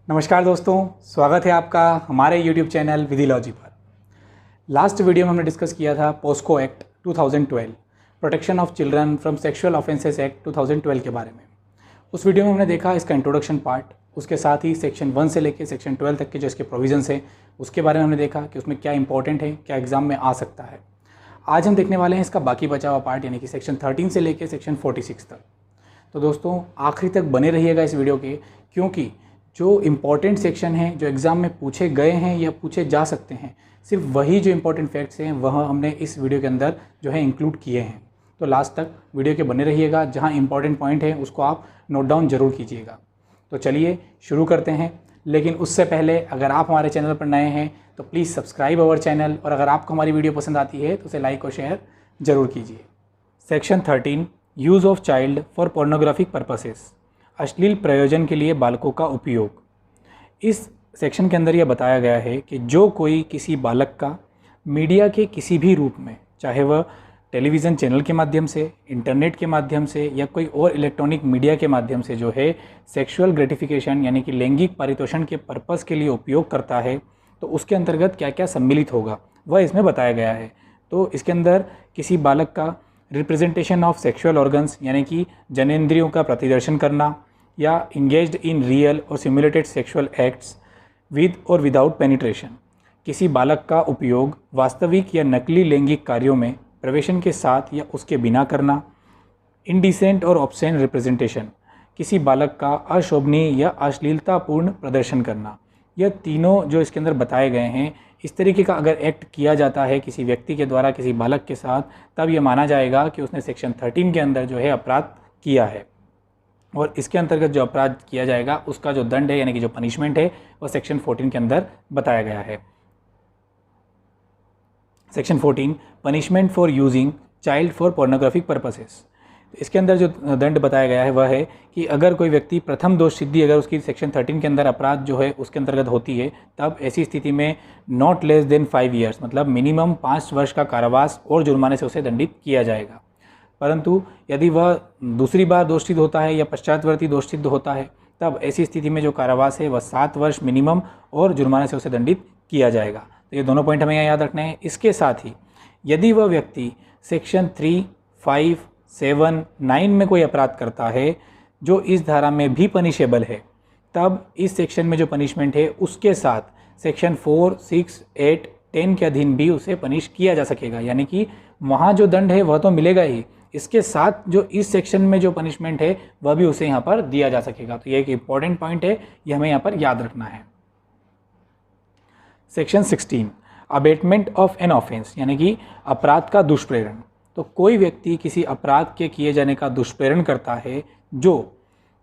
नमस्कार दोस्तों, स्वागत है आपका हमारे YouTube चैनल विधिलॉजी पर। लास्ट वीडियो में हमने डिस्कस किया था POCSO act 2012, protection of children from sexual offences act 2012 के बारे में। उस वीडियो में हमने देखा इसका इंट्रोडक्शन पार्ट, उसके साथ ही सेक्शन 1 से लेकर सेक्शन 12 तक के जो इसके प्रोविजंस हैं उसके बारे में हमने देखा कि उसमें क्या इंपॉर्टेंट है, क्या एग्जाम में आ सकता है। आज हम देखने वाले हैं इसका बाकी बचा हुआ पार्ट, यानी कि सेक्शन 13 से लेकर सेक्शन 46 तक। तो दोस्तों आखिरी तक बने रहिएगा इस वीडियो के, क्योंकि जो इम्पॉर्टेंट सेक्शन हैं जो एग्ज़ाम में पूछे गए हैं या पूछे जा सकते हैं, सिर्फ वही जो इम्पॉर्टेंट फैक्ट्स हैं वह हमने इस वीडियो के अंदर जो है इंक्लूड किए हैं। तो लास्ट तक वीडियो के बने रहिएगा, जहां इम्पॉर्टेंट पॉइंट है उसको आप नोट डाउन ज़रूर कीजिएगा। तो चलिए शुरू करते हैं, लेकिन उससे पहले अगर आप हमारे चैनल पर नए हैं तो प्लीज़ सब्सक्राइब अवर चैनल, और अगर आपको हमारी वीडियो पसंद आती है तो उसे लाइक और शेयर ज़रूर कीजिए। Section 13, use of child for pornographic purposes, अश्लील प्रयोजन के लिए बालकों का उपयोग। इस सेक्शन के अंदर यह बताया गया है कि जो कोई किसी बालक का मीडिया के किसी भी रूप में, चाहे वह टेलीविज़न चैनल के माध्यम से, इंटरनेट के माध्यम से या कोई और इलेक्ट्रॉनिक मीडिया के माध्यम से जो है सेक्सुअल ग्रेटिफिकेशन यानी कि लैंगिक पारितोषण के पर्पस के लिए उपयोग करता है, तो उसके अंतर्गत क्या क्या सम्मिलित होगा वह इसमें बताया गया है। तो इसके अंदर किसी बालक का रिप्रेजेंटेशन ऑफ सेक्सुअल ऑर्गन्स यानी कि जनेंद्रियों का प्रतिदर्शन करना, या इंगेज्ड इन रियल और सिमुलेटेड सेक्सुअल एक्ट्स विद और विदाउट पेनिट्रेशन, किसी बालक का उपयोग वास्तविक या नकली लैंगिक कार्यों में प्रवेशन के साथ या उसके बिना करना, इनडिसेंट और ऑब्ससेन रिप्रेजेंटेशन, किसी बालक का अशोभनीय या अश्लीलतापूर्ण प्रदर्शन करना। यह तीनों जो इसके अंदर बताए गए हैं, इस तरीके का अगर एक्ट किया जाता है किसी व्यक्ति के द्वारा किसी बालक के साथ, तब यह माना जाएगा कि उसने सेक्शन 13 के अंदर जो है अपराध किया है। और इसके अंतर्गत जो अपराध किया जाएगा उसका जो दंड है यानी कि जो पनिशमेंट है वह सेक्शन 14 के अंदर बताया गया है। Section 14, punishment for using child for pornographic purposes. इसके अंदर जो दंड बताया गया है वह है कि अगर कोई व्यक्ति प्रथम दोष सिद्धि अगर उसकी सेक्शन 13 के अंदर अपराध जो है उसके अंतर्गत होती है, तब ऐसी स्थिति में नॉट लेस देन 5 ईयर्स मतलब मिनिमम 5 वर्ष का कारावास और जुर्माने से उसे दंडित किया जाएगा। परंतु यदि वह दूसरी बार दोषसिद्ध होता है या पश्चातवर्ती दोषसिद्ध होता है, तब ऐसी स्थिति में जो कारावास है वह 7 वर्ष मिनिमम और जुर्माने से उसे दंडित किया जाएगा। तो ये दोनों पॉइंट हमें यहाँ याद रखने हैं। इसके साथ ही यदि वह व्यक्ति सेक्शन 3, 5, 7, 9 में कोई अपराध करता है जो इस धारा में भी पनिशेबल है, तब इस सेक्शन में जो पनिशमेंट है उसके साथ सेक्शन 4, 6, 8, 10 के अधीन भी उसे पनिश किया जा सकेगा। यानी कि वहाँ जो दंड है वह तो मिलेगा ही, इसके साथ जो इस सेक्शन में जो पनिशमेंट है वह भी उसे यहाँ पर दिया जा सकेगा। तो ये एक इंपॉर्टेंट पॉइंट है, ये हमें यहाँ पर याद रखना है। Section 16, abetment of an offence यानी कि अपराध का दुष्प्रेरण। तो कोई व्यक्ति किसी अपराध के किए जाने का दुष्प्रेरण करता है जो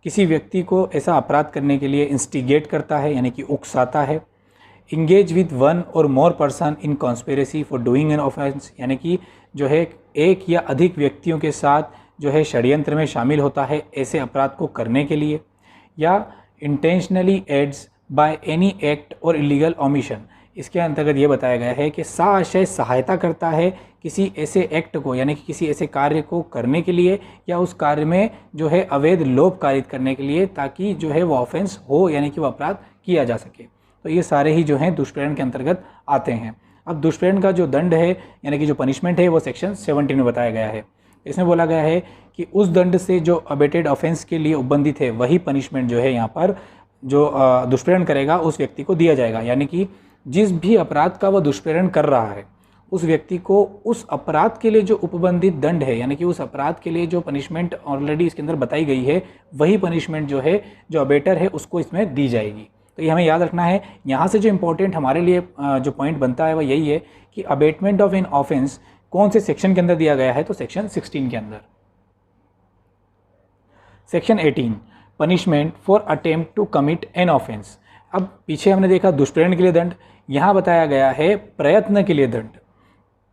किसी व्यक्ति को ऐसा अपराध करने के लिए इंस्टिगेट करता है यानी कि उकसाता है। इंगेज विद 1 और more person in conspiracy for doing an offence यानी कि जो है एक या अधिक व्यक्तियों के साथ जो है षड्यंत्र में शामिल होता है ऐसे अपराध को करने के लिए, या intentionally aids by any act और इलीगल ओमिशन। इसके अंतर्गत ये बताया गया है कि साशय सहायता करता है किसी ऐसे एक्ट को यानी कि किसी ऐसे कार्य को करने के लिए या उस कार्य में जो है अवैध लोभ कारित करने के लिए, ताकि जो है वो ऑफेंस हो यानी कि वो अपराध किया जा सके। तो ये सारे ही जो हैं दुष्प्रेरण के अंतर्गत आते हैं। अब दुष्प्रेरण का जो दंड है यानी कि जो पनिशमेंट है वो सेक्शन 17 में बताया गया है। इसमें बोला गया है कि उस दंड से जो अबेटेड ऑफेंस के लिए उपबंधित है वही पनिशमेंट जो है यहाँ पर जो दुष्प्रेरण करेगा उस व्यक्ति को दिया जाएगा। यानी कि जिस भी अपराध का वह दुष्प्रेरण कर रहा है उस व्यक्ति को उस अपराध के लिए जो उपबंधित दंड है यानी कि उस अपराध के लिए जो पनिशमेंट ऑलरेडी इसके अंदर बताई गई है वही पनिशमेंट जो है जो अबेटर है उसको इसमें दी जाएगी। तो ये हमें याद रखना है। यहाँ से जो इम्पोर्टेंट हमारे लिए जो पॉइंट बनता है वह यही है कि अबेटमेंट ऑफ एन ऑफेंस कौन से सेक्शन के अंदर दिया गया है, तो सेक्शन 16 के अंदर। Section 18, punishment for attempt to commit an offence. अब पीछे हमने देखा दुष्प्रेरण के लिए दंड, यहाँ बताया गया है प्रयत्न के लिए दंड।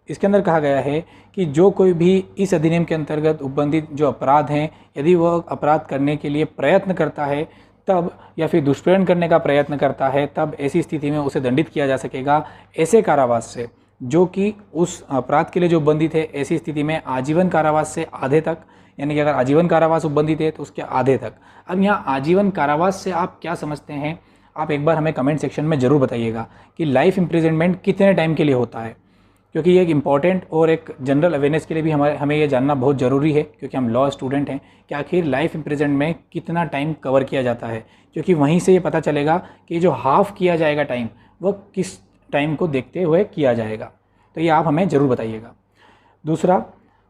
इसके अंदर कहा गया है कि जो कोई भी इस अधिनियम के अंतर्गत उपबंधित जो अपराध हैं, यदि वह अपराध करने के लिए प्रयत्न करता है तब, या फिर दुष्प्रेरण करने का प्रयत्न करता है, तब ऐसी स्थिति में उसे दंडित किया जा सकेगा ऐसे कारावास से जो कि उस अपराध के लिए जो उपबंधित है। ऐसी स्थिति में आजीवन कारावास से आधे तक, यानी कि अगर आजीवन कारावास उपबंधित है तो उसके आधे तक। अब यहाँ आजीवन कारावास से आप क्या समझते हैं? आप एक बार हमें कमेंट सेक्शन में ज़रूर बताइएगा कि लाइफ इम्प्रिजनमेंट कितने टाइम के लिए होता है, क्योंकि ये एक इम्पॉर्टेंट और एक जनरल अवेयरनेस के लिए भी हमें ये जानना बहुत ज़रूरी है, क्योंकि हम लॉ स्टूडेंट हैं कि आखिर लाइफ इम्प्रिजनमेंट में कितना टाइम कवर किया जाता है, क्योंकि वहीं से ये पता चलेगा कि जो हाफ़ किया जाएगा टाइम वह किस टाइम को देखते हुए किया जाएगा। तो ये आप हमें ज़रूर बताइएगा। दूसरा,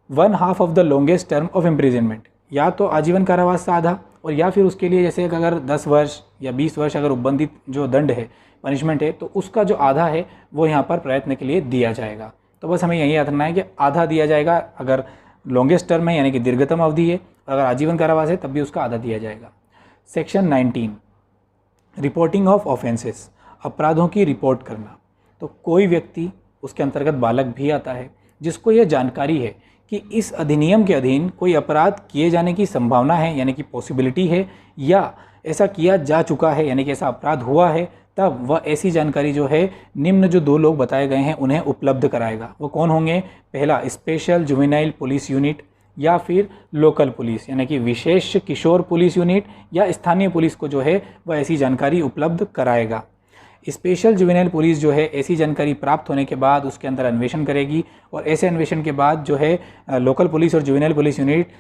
1/2 of the longest term of imprisonment, या तो आजीवन कारावास से आधा, और या फिर उसके लिए जैसे अगर 10 वर्ष या 20 वर्ष अगर उपबंधित जो दंड है, पनिशमेंट है, तो उसका जो आधा है वो यहाँ पर प्रयत्न के लिए दिया जाएगा। तो बस हमें यही याद रखना है कि आधा दिया जाएगा अगर लॉन्गेस्ट टर्म है यानी कि दीर्घतम अवधि है, अगर आजीवन कारावास है तब भी उसका आधा दिया जाएगा। सेक्शन 19, रिपोर्टिंग ऑफ ऑफेंसेस, अपराधों की रिपोर्ट करना। तो कोई व्यक्ति, उसके अंतर्गत बालक भी आता है, जिसको यह जानकारी है कि इस अधिनियम के अधीन कोई अपराध किए जाने की संभावना है यानी कि पॉसिबिलिटी है, या ऐसा किया जा चुका है यानी कि ऐसा अपराध हुआ है, तब वह ऐसी जानकारी जो है निम्न जो 2 लोग बताए गए हैं उन्हें उपलब्ध कराएगा। वो कौन होंगे? पहला, स्पेशल जुवेनाइल पुलिस यूनिट, या फिर लोकल पुलिस यानी कि विशेष किशोर पुलिस यूनिट या स्थानीय पुलिस को जो है वह ऐसी जानकारी उपलब्ध कराएगा। स्पेशल जुवेनाइल पुलिस जो है ऐसी जानकारी प्राप्त होने के बाद उसके अंदर अन्वेषण करेगी, और ऐसे अन्वेषण के बाद जो है लोकल पुलिस और जुवेनाइल पुलिस यूनिट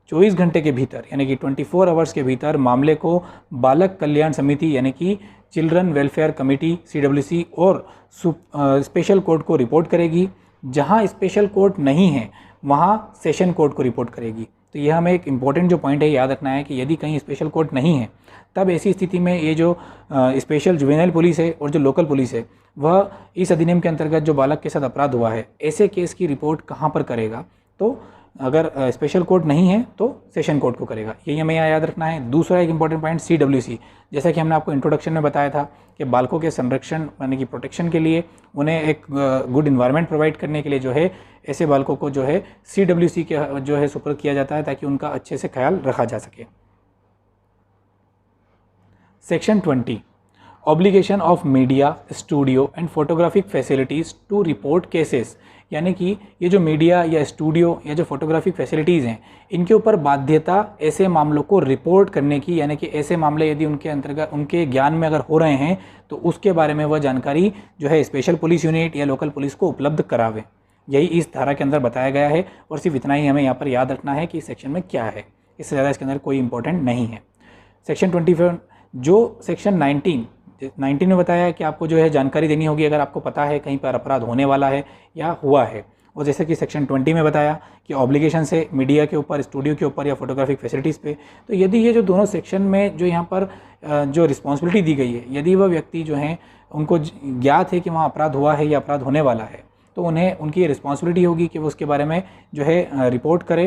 24 घंटे के भीतर यानी कि 24 आवर्स के भीतर मामले को बालक कल्याण समिति यानी कि चिल्ड्रन वेलफेयर कमेटी CWC और स्पेशल कोर्ट को रिपोर्ट करेगी। जहां स्पेशल कोर्ट नहीं है वहां सेशन कोर्ट को रिपोर्ट करेगी। तो यह हमें एक इम्पॉर्टेंट जो पॉइंट है याद रखना है कि यदि कहीं स्पेशल कोर्ट नहीं है तब ऐसी स्थिति में ये जो स्पेशल जुवेनाइल पुलिस है और जो लोकल पुलिस है वह इस अधिनियम के अंतर्गत जो बालक के साथ अपराध हुआ है ऐसे केस की रिपोर्ट कहाँ पर करेगा? तो अगर स्पेशल कोर्ट नहीं है तो सेशन कोर्ट को करेगा। यही हमें यहाँ याद रखना है। दूसरा एक इंपॉर्टेंट पॉइंट CWC, जैसा कि हमने आपको इंट्रोडक्शन में बताया था कि बालकों के संरक्षण यानी कि प्रोटेक्शन के लिए, उन्हें एक गुड इन्वायरमेंट प्रोवाइड करने के लिए जो है ऐसे बालकों को जो है CWC के जो है सुपुर्द किया जाता है ताकि उनका अच्छे से ख्याल रखा जा सके। Section 20, obligation of media, studio and photographic facilities to report cases, यानी कि ये जो मीडिया या स्टूडियो या जो फोटोग्राफिक फैसिलिटीज़ हैं इनके ऊपर बाध्यता ऐसे मामलों को रिपोर्ट करने की, यानी कि ऐसे मामले यदि उनके अंतर्गत उनके ज्ञान में अगर हो रहे हैं तो उसके बारे में वह जानकारी जो है स्पेशल पुलिस यूनिट या लोकल पुलिस को उपलब्ध करावे। यही इस धारा के अंदर बताया गया है, और सिर्फ इतना ही हमें यहाँ पर याद रखना है कि इस सेक्शन में क्या है, इससे ज़्यादा इसके अंदर कोई इंपॉर्टेंट नहीं है। सेक्शन 24, जो सेक्शन 19 में बताया है कि आपको जो है जानकारी देनी होगी अगर आपको पता है कहीं पर अपराध होने वाला है या हुआ है, और जैसे कि सेक्शन 20 में बताया कि ऑब्लिगेशन से मीडिया के ऊपर, स्टूडियो के ऊपर या फोटोग्राफिक फैसिलिटीज़ पे। तो यदि ये जो दोनों सेक्शन में जो यहाँ पर जो रिस्पॉन्सिबिलिटी दी गई है, यदि वह व्यक्ति जो हैं उनको ज्ञात है कि वहाँ अपराध हुआ है या अपराध होने वाला है, तो उन्हें उनकी रिस्पॉन्सिबिलिटी होगी कि वो उसके बारे में जो है रिपोर्ट करे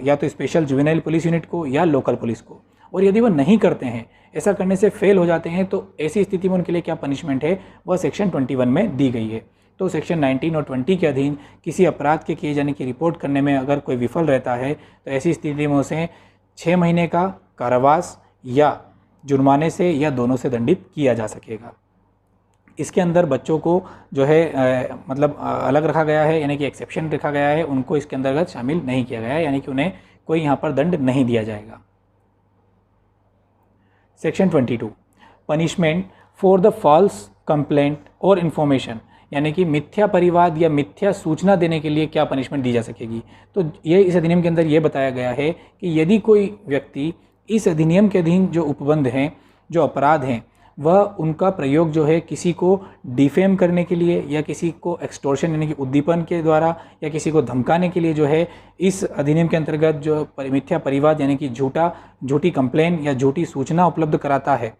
या तो स्पेशल जुवेनाइल पुलिस यूनिट को या लोकल पुलिस को। और यदि वो नहीं करते हैं, ऐसा करने से फेल हो जाते हैं, तो ऐसी स्थिति में उनके लिए क्या पनिशमेंट है वह सेक्शन 21 में दी गई है। तो सेक्शन 19 और 20 के अधीन किसी अपराध के किए जाने की रिपोर्ट करने में अगर कोई विफल रहता है तो ऐसी स्थिति में उसे 6 महीने का कारावास या जुर्माने से या दोनों से दंडित किया जा सकेगा। इसके अंदर बच्चों को जो है मतलब अलग रखा गया है, यानी कि एक्सेप्शन रखा गया है, उनको इसके अंतर्गत शामिल नहीं किया गया है, यानी कि उन्हें कोई यहाँ पर दंड नहीं दिया जाएगा। Section 22, punishment for the false complaint और इन्फॉर्मेशन, यानी कि मिथ्या परिवाद या मिथ्या सूचना देने के लिए क्या पनिशमेंट दी जा सकेगी। तो ये इस अधिनियम के अंदर ये बताया गया है कि यदि कोई व्यक्ति इस अधिनियम के अधीन जो उपबंध हैं, जो अपराध हैं, वह उनका प्रयोग जो है किसी को डिफेम करने के लिए या किसी को एक्सटोर्शन यानी कि उद्दीपन के द्वारा या किसी को धमकाने के लिए जो है इस अधिनियम के अंतर्गत जो मिथ्या परिवाद यानी कि झूठी कंप्लेन या झूठी सूचना उपलब्ध कराता है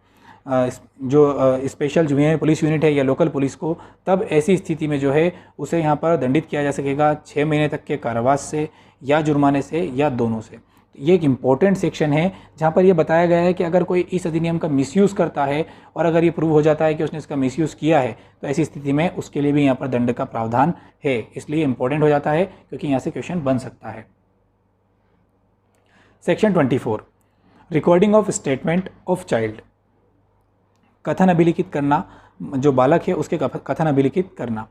जो स्पेशल जुवेनाइल पुलिस यूनिट है या लोकल पुलिस को, तब ऐसी स्थिति में जो है उसे यहाँ पर दंडित किया जा सकेगा 6 महीने तक के कारावास से या जुर्माने से या दोनों से। ये एक इम्पॉर्टेंट सेक्शन है जहाँ पर यह बताया गया है कि अगर कोई इस अधिनियम का मिसयूज़ करता है और अगर ये प्रूव हो जाता है कि उसने इसका मिसयूज़ किया है तो ऐसी स्थिति में उसके लिए भी यहाँ पर दंड का प्रावधान है। इसलिए इम्पॉर्टेंट हो जाता है क्योंकि यहाँ से क्वेश्चन बन सकता है। Section 24, recording of statement of child, कथन अभिलिखित करना, जो बालक है उसके कथन अभिलिखित करना।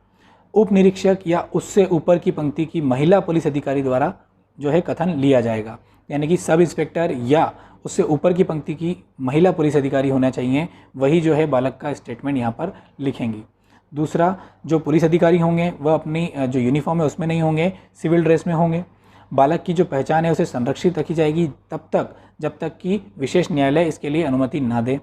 उप निरीक्षक या उससे ऊपर की पंक्ति की महिला पुलिस अधिकारी द्वारा जो है कथन लिया जाएगा, यानी कि सब इंस्पेक्टर या उससे ऊपर की पंक्ति की महिला पुलिस अधिकारी होना चाहिए, वही जो है बालक का स्टेटमेंट यहाँ पर लिखेंगी। दूसरा, जो पुलिस अधिकारी होंगे वह अपनी जो यूनिफॉर्म है उसमें नहीं होंगे, सिविल ड्रेस में होंगे। बालक की जो पहचान है उसे संरक्षित रखी जाएगी तब तक जब तक कि विशेष न्यायालय इसके लिए अनुमति ना दे।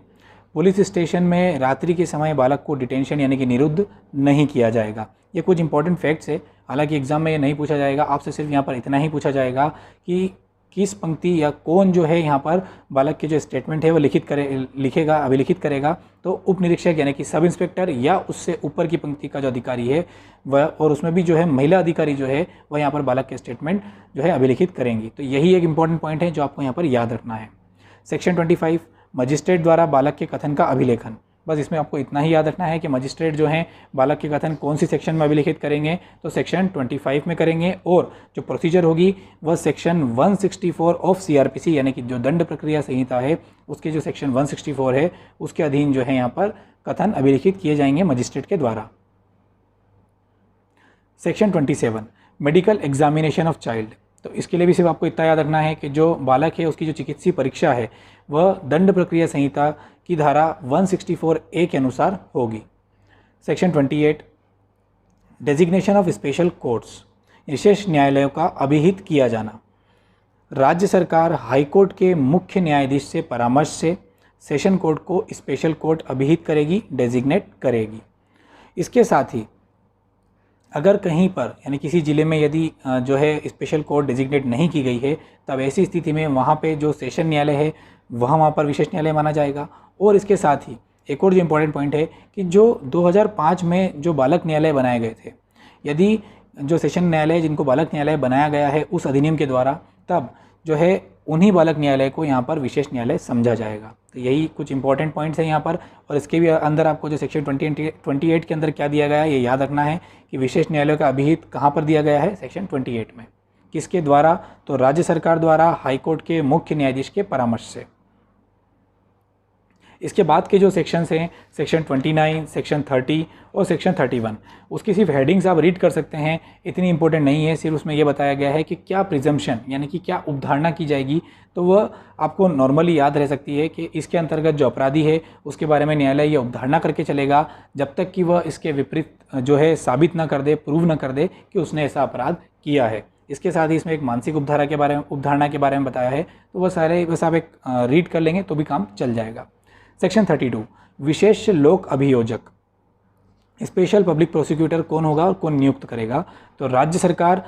पुलिस स्टेशन में रात्रि के समय बालक को डिटेंशन यानी कि निरुद्ध नहीं किया जाएगा। ये कुछ इंपॉर्टेंट फैक्ट्स है, हालांकि एग्जाम में ये नहीं पूछा जाएगा, आपसे सिर्फ यहाँ पर इतना ही पूछा जाएगा कि किस पंक्ति या कौन जो है यहाँ पर बालक के जो स्टेटमेंट है वो लिखेगा, अभिलिखित करेगा। तो उप निरीक्षक यानी कि सब इंस्पेक्टर या उससे ऊपर की पंक्ति का जो अधिकारी है वह, और उसमें भी जो है महिला अधिकारी जो है वह यहाँ पर बालक के स्टेटमेंट जो है अभिलिखित करेंगी। तो यही एक इंपॉर्टेंट पॉइंट है जो आपको यहाँ पर याद रखना है। सेक्शन 25, मजिस्ट्रेट द्वारा बालक के कथन का अभिलेखन। बस इसमें आपको इतना ही याद रखना है कि मजिस्ट्रेट जो हैं बालक के कथन कौन सी सेक्शन में अभिलिखित करेंगे, तो सेक्शन 25 में करेंगे, और जो प्रोसीजर होगी वह सेक्शन 164 ऑफ सीआरपीसी यानी कि जो दंड प्रक्रिया संहिता है उसके जो सेक्शन 164 है उसके अधीन जो है यहाँ पर कथन अभिलिखित किए जाएंगे मजिस्ट्रेट के द्वारा। Section 27, medical examination of child. तो इसके लिए भी सिर्फ आपको इतना याद रखना है कि जो बालक है उसकी जो चिकित्सीय परीक्षा है वह दंड प्रक्रिया संहिता की धारा 164A के अनुसार होगी। Section 28, designation of special courts, विशेष न्यायालयों का अभिहित किया जाना। राज्य सरकार हाईकोर्ट के मुख्य न्यायाधीश से परामर्श से सेशन कोर्ट को स्पेशल कोर्ट अभिहित करेगी, डेजिग्नेट करेगी। इसके साथ ही अगर कहीं पर यानी किसी ज़िले में यदि जो है स्पेशल कोर्ट डेजिग्नेट नहीं की गई है तब ऐसी स्थिति में वहाँ पे जो सेशन न्यायालय है वहाँ पर विशेष न्यायालय माना जाएगा। और इसके साथ ही एक और जो इम्पोर्टेंट पॉइंट है कि जो 2005 में जो बालक न्यायालय बनाए गए थे, यदि जो सेशन न्यायालय जिनको बालक न्यायालय बनाया गया है उस अधिनियम के द्वारा, तब जो है उन्हीं बालक न्यायालय को यहाँ पर विशेष न्यायालय समझा जाएगा। तो यही कुछ इंपॉर्टेंट पॉइंट्स हैं यहाँ पर। और इसके भी अंदर आपको जो सेक्शन 28 के अंदर क्या दिया गया है ये याद रखना है कि विशेष न्यायालय का अभिहित कहाँ पर दिया गया है, सेक्शन 28 में। किसके द्वारा, तो राज्य सरकार द्वारा हाईकोर्ट के मुख्य न्यायाधीश के परामर्श से। इसके बाद के जो सेक्शंस हैं, सेक्शन 29, सेक्शन 30 और सेक्शन 31, उसकी सिर्फ हेडिंग्स आप रीड कर सकते हैं, इतनी इंपॉर्टेंट नहीं है। सिर्फ उसमें यह बताया गया है कि क्या प्रिजम्पशन यानी कि क्या उपधारणा की जाएगी, तो वह आपको नॉर्मली याद रह सकती है कि इसके अंतर्गत जो अपराधी है उसके बारे में न्यायालय ये उपधारणा करके चलेगा जब तक कि वह इसके विपरीत जो है साबित न कर दे, प्रूव न कर दे कि उसने ऐसा अपराध किया है। इसके साथ ही इसमें एक मानसिक उपधारणा के बारे में बताया है, तो वह सारे बस आप एक रीड कर लेंगे तो भी काम चल जाएगा। सेक्शन 32, विशेष लोक अभियोजक। स्पेशल पब्लिक प्रोसिक्यूटर कौन होगा और कौन नियुक्त करेगा, तो राज्य सरकार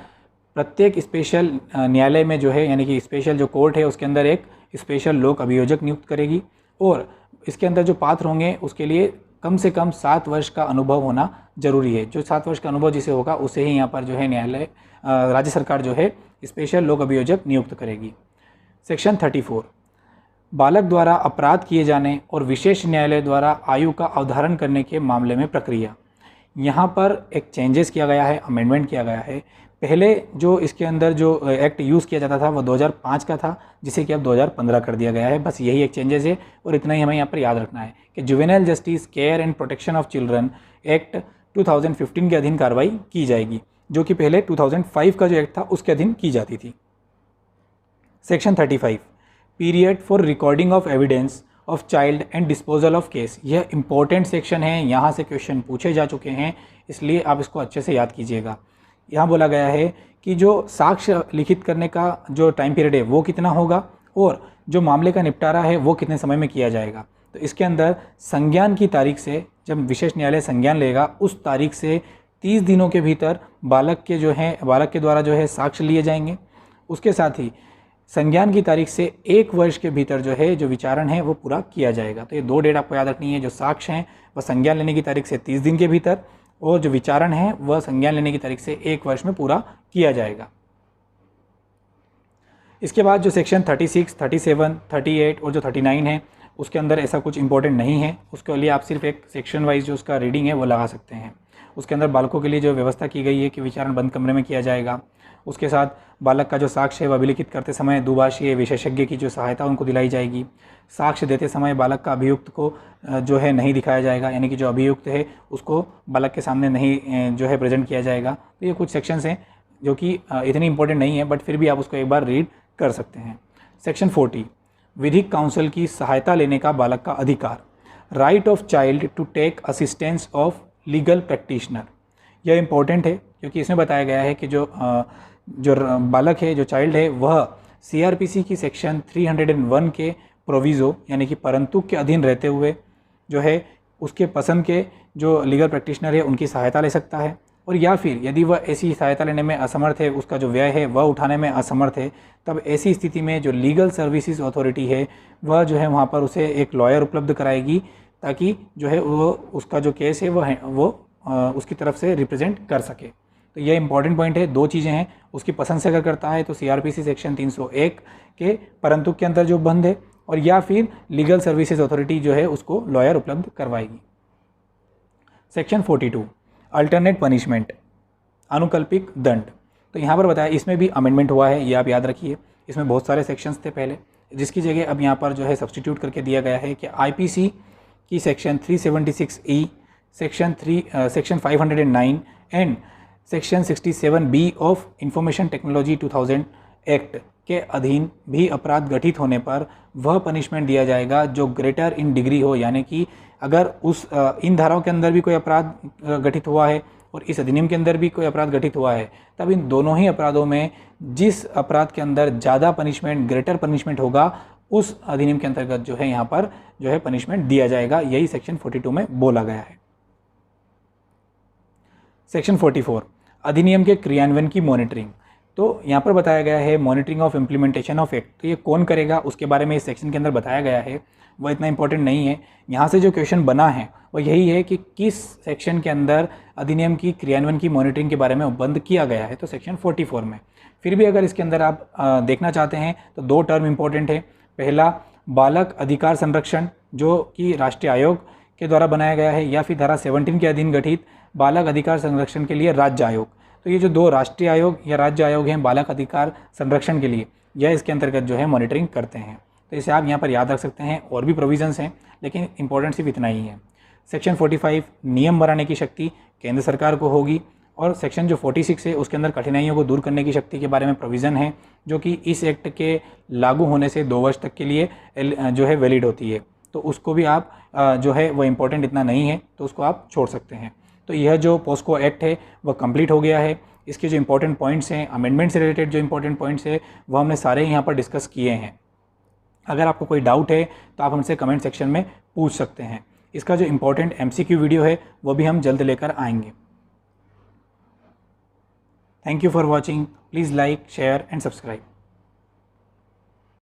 प्रत्येक स्पेशल न्यायालय में जो है यानी कि स्पेशल जो कोर्ट है उसके अंदर एक स्पेशल लोक अभियोजक नियुक्त करेगी। और इसके अंदर जो पात्र होंगे उसके लिए कम से कम 7 वर्ष का अनुभव होना जरूरी है। जो 7 वर्ष का अनुभव जिसे होगा उसे ही यहाँ पर जो है न्यायालय राज्य सरकार जो है स्पेशल लोक अभियोजक नियुक्त करेगी। सेक्शन 34, बालक द्वारा अपराध किए जाने और विशेष न्यायालय द्वारा आयु का अवधारण करने के मामले में प्रक्रिया। यहाँ पर एक चेंजेस किया गया है, अमेंडमेंट किया गया है। पहले जो इसके अंदर जो एक्ट यूज़ किया जाता था वो 2005 का था, जिसे कि अब 2015 कर दिया गया है। बस यही एक चेंजेस है और इतना ही हमें यहाँ पर याद रखना है कि juvenile justice care and protection of children act 2015 के अधीन कार्रवाई की जाएगी, जो कि पहले 2005 का जो एक्ट था उसके अधीन की जाती थी। Section 35, period for recording of evidence of child and disposal of case. यह इंपॉर्टेंट सेक्शन है, यहाँ से क्वेश्चन पूछे जा चुके हैं, इसलिए आप इसको अच्छे से याद कीजिएगा। यहाँ बोला गया है कि जो साक्ष्य लिखित करने का जो टाइम पीरियड है वो कितना होगा और जो मामले का निपटारा है वो कितने समय में किया जाएगा। तो इसके अंदर संज्ञान की तारीख से, जब विशेष न्यायालय संज्ञान लेगा उस तारीख से 30 दिनों के भीतर बालक के द्वारा जो है साक्ष्य लिए जाएंगे। उसके साथ ही संज्ञान की तारीख से 1 वर्ष के भीतर जो है जो विचारण है वो पूरा किया जाएगा। तो ये 2 डेट आपको याद रखनी है। जो साक्ष्य हैं वह संज्ञान लेने की तारीख से 30 दिन के भीतर, और जो विचारण है वह संज्ञान लेने की तारीख से 1 वर्ष में पूरा किया जाएगा। इसके बाद जो सेक्शन 36, 37, 38 और जो 39 है उसके अंदर ऐसा कुछ इंपॉर्टेंट नहीं है। उसके लिए आप सिर्फ एक सेक्शन वाइज जो उसका रीडिंग है वो लगा सकते हैं। उसके अंदर बालकों के लिए जो व्यवस्था की गई है कि विचारण बंद कमरे में किया जाएगा। उसके साथ बालक का जो साक्ष्य है वह अभिलिखित करते समय दुभाषीय विशेषज्ञ की जो सहायता उनको दिलाई जाएगी। साक्ष्य देते समय बालक का अभियुक्त को जो है नहीं दिखाया जाएगा, यानी कि जो अभियुक्त है उसको बालक के सामने नहीं जो है प्रेजेंट किया जाएगा। तो ये कुछ सेक्शंस हैं, जो कि इतनी इंपॉर्टेंट नहीं है, बट फिर भी आप उसको एक बार रीड कर सकते हैं। सेक्शन 40, विधिक काउंसिल की सहायता लेने का बालक का अधिकार, right of child to take assistance of legal practitioner. यह इंपॉर्टेंट है क्योंकि इसमें बताया गया है कि जो बालक है, जो चाइल्ड है, वह CRPC की सेक्शन 301 के प्रोविज़ो यानी कि परंतु के अधीन रहते हुए जो है उसके पसंद के जो लीगल प्रैक्टिशनर है उनकी सहायता ले सकता है, और या फिर यदि वह ऐसी सहायता लेने में असमर्थ है, उसका जो व्यय है वह उठाने में असमर्थ है, तब ऐसी स्थिति में जो लीगल सर्विसेज अथॉरिटी है वह जो है वहाँ पर उसे एक लॉयर उपलब्ध कराएगी, ताकि जो है वो उसका जो केस है वो उसकी तरफ से रिप्रेजेंट कर सके। तो यह इंपॉर्टेंट पॉइंट है। दो चीज़ें हैं, उसकी पसंद से अगर करता है तो CRPC सेक्शन 301 के परंतु के अंदर जो बंद है, और या फिर लीगल सर्विसेज अथॉरिटी जो है उसको लॉयर उपलब्ध करवाएगी। सेक्शन 42, अल्टरनेट पनिशमेंट, अनुकल्पिक दंड। तो यहाँ पर बताया, इसमें भी अमेंडमेंट हुआ है, ये आप याद रखिए। इसमें बहुत सारे सेक्शंस थे पहले, जिसकी जगह अब यहाँ पर जो है सब्सटीट्यूट करके दिया गया है कि IPC की section 376E, section 509 and section 67B of information technology 2000 act के अधीन भी अपराध गठित होने पर वह पनिशमेंट दिया जाएगा जो ग्रेटर इन डिग्री हो, यानी कि अगर इन धाराओं के अंदर भी कोई अपराध गठित हुआ है और इस अधिनियम के अंदर भी कोई अपराध गठित हुआ है, तब इन दोनों ही अपराधों में जिस अपराध के अंदर ज़्यादा पनिशमेंट, ग्रेटर पनिशमेंट होगा, उस अधिनियम के अंतर्गत जो है यहाँ पर जो है पनिशमेंट दिया जाएगा। यही सेक्शन 42 में बोला गया है। सेक्शन 44, अधिनियम के क्रियान्वयन की मॉनिटरिंग। तो यहाँ पर बताया गया है monitoring of implementation of act. तो ये कौन करेगा उसके बारे में इस सेक्शन के अंदर बताया गया है, वह इतना इंपॉर्टेंट नहीं है। यहाँ से जो क्वेश्चन बना है वो यही है कि किस सेक्शन के अंदर अधिनियम की क्रियान्वयन की मॉनिटरिंग के बारे में बंद किया गया है, तो सेक्शन 44 में। फिर भी अगर इसके अंदर आप देखना चाहते हैं तो दो टर्म इंपॉर्टेंट है। पहला, बालक अधिकार संरक्षण, जो कि राष्ट्रीय आयोग के द्वारा बनाया गया है, या फिर धारा 17 के अधीन गठित बालक अधिकार संरक्षण के लिए राज्य आयोग। तो ये जो दो राष्ट्रीय आयोग या राज्य आयोग हैं बालक अधिकार संरक्षण के लिए, यह इसके अंतर्गत जो है मॉनिटरिंग करते हैं। तो इसे आप यहाँ पर याद रख सकते हैं। और भी प्रोविजंस हैं, लेकिन इंपॉर्टेंट सिर्फ इतना ही है। सेक्शन 45, नियम बनाने की शक्ति केंद्र सरकार को होगी, और सेक्शन जो 46 है उसके अंदर कठिनाइयों को दूर करने की शक्ति के बारे में प्रोविज़न है, जो कि इस एक्ट के लागू होने से 2 वर्ष तक के लिए जो है वैलिड होती है। तो उसको भी आप जो है वो इम्पोर्टेंट इतना नहीं है, तो उसको आप छोड़ सकते हैं। तो यह जो पोस्को एक्ट है वह कंप्लीट हो गया है। इसके जो इंपॉर्टेंट पॉइंट्स हैं, अमेंडमेंट से रिलेटेड जो इंपॉर्टेंट पॉइंट्स है, वो हमने सारे यहाँ पर डिस्कस किए हैं। अगर आपको कोई डाउट है तो आप हमसे कमेंट सेक्शन में पूछ सकते हैं। इसका जो इंपॉर्टेंट MCQ वीडियो है वो भी हम जल्द लेकर आएंगे। Thank you for watching. Please like, share and subscribe.